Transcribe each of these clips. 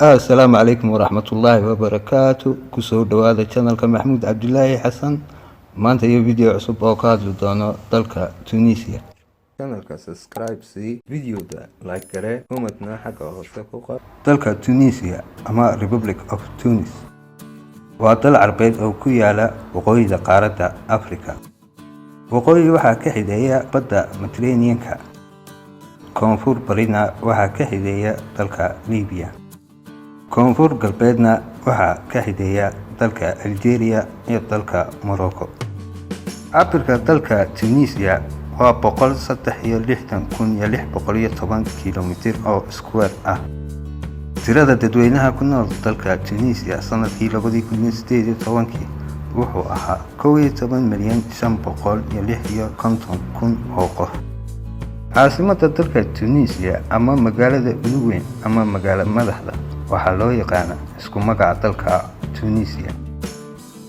السلام عليكم ورحمة الله وبركاته. كسو دوادا channelka محمود عبد الله حسن. maanta iyo video cusub oo ka hadli doono dalka Tunisia. channelka subscribe si videoda like gare comment-na xagga hoose ku qor. dalka Tunisia ama Republic of Tunis waa dal carbeed oo ku yaala waqooyiga qaaradda Afrika. waqooyi waxaa ka xideeya badda Mediterranean-ka, koonfur barina waxaa ka xideeya dalka Liibiya, koonfur galbeedna waxaa ka xideeya dalka Algeria iyo dalka Morocco. cabirka dalka Tunisia waa 163,610 kiilomitir oo square ah. tirada dadweynaha ku nool dalka Tunisia sanadkii 2018 wuxuu ahaa 11,556,000 oo qof. caasimadda dalka Tunisia ama magaalada ugu weyn ama magaalo madaxda waxaa loo yaqaan isku magaca dalka Tunisia.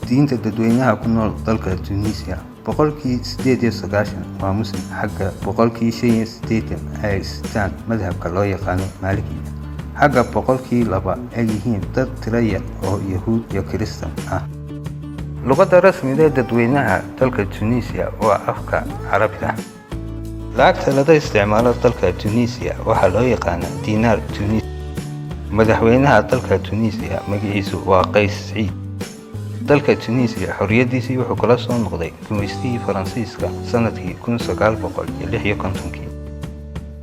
diinta dadweynaha ku nool dalka Tunisia boqolkii 98 waa muslim, xagga boqolkii 85 ay haystaan madhabka loo yaqaan Maalikiga, xagga boqolkii 2 ay yihiin dad tiro yar oo Yahuud iyo Kristaan ah. luqadda rasmiga ee dadweynaha dalka Tunisia waa afka Carabiga. lacagta laga isticmaalo dalka Tunisia waxaa loo yaqaan diinaar Tunisi. madaxweynaha dalka Tunisia magaciisu waa Qays Saciid. dalka Tunisia xorriyadiisii wuxuu kala soo noqday gumaystihii Faransiiska sanadkii 1956.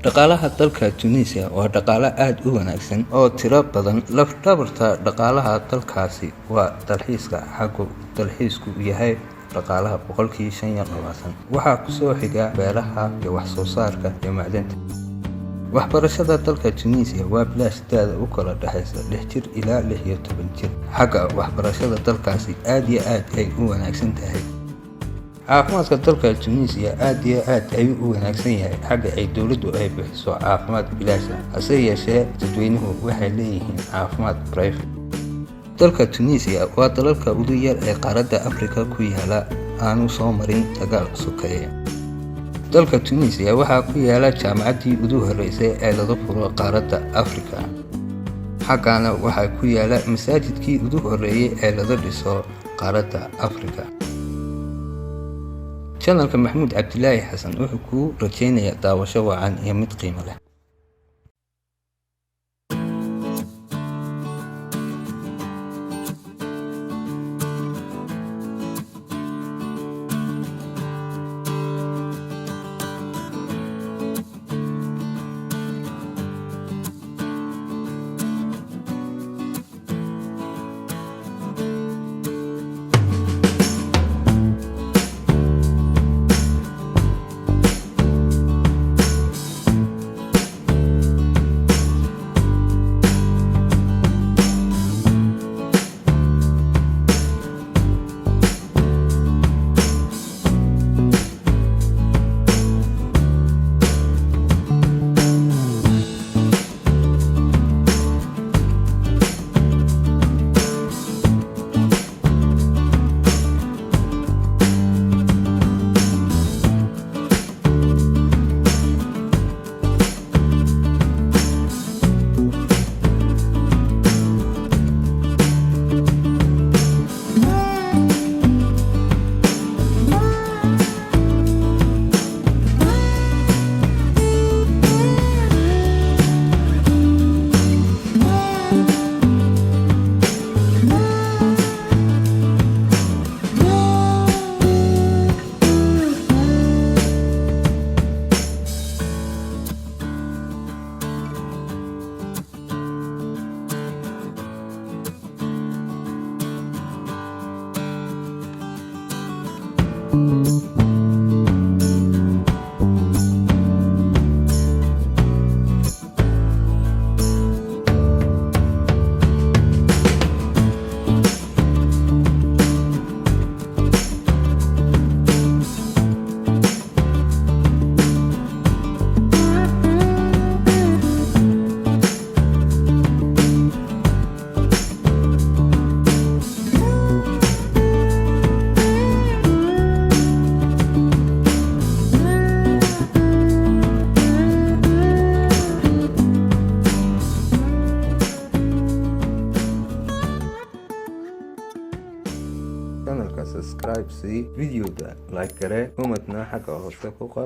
dhaqaalaha dalka Tunisia waa dhaqaale aad u wanaagsan oo tiro badan. lafdhabarta dhaqaalaha dalkaasi waa dalxiiska, xaggu dalxiisku yahay dhaqaalaha boqolkii 25. waxaa ku soo xiga beeraha iyo wax soo saarka iyo macdanta. waxbarashada dalka Tunisia waa bilaash da'da u kala dhaxaysa 6 jir ilaa 16 jir. xagga waxbarashada dalkaasi aad iyo aad ay u wanaagsan tahay. caafimaadka dalka Tunisia aad iyo aad ayuu u wanaagsan yahay. xagga ay dowladdu ay bixiso caafimaad bilaash ah, hase yeeshee dadweynuhu waxay leeyihiin caafimaad private. dalka Tunisia waa dalalka ugu yar ee qaaradda Afrika ku yaala aanu soo marin dagaal sokeeye. dalka Tunisia waxaa ku yaala jaamacaddii ugu horreysay ee laga furo qaaradda Afrika. xaggana waxaa ku yaala masaajidkii ugu horreeyay ee laga dhiso qaaradda Afrika. channelka Maxamuud Cabdilaahi Xasan wuxuu ku rajaynayaa daawasho wacan iyo mid qiimo leh. channelka subscribe si videoga like gare comment na xagga hoose ku qor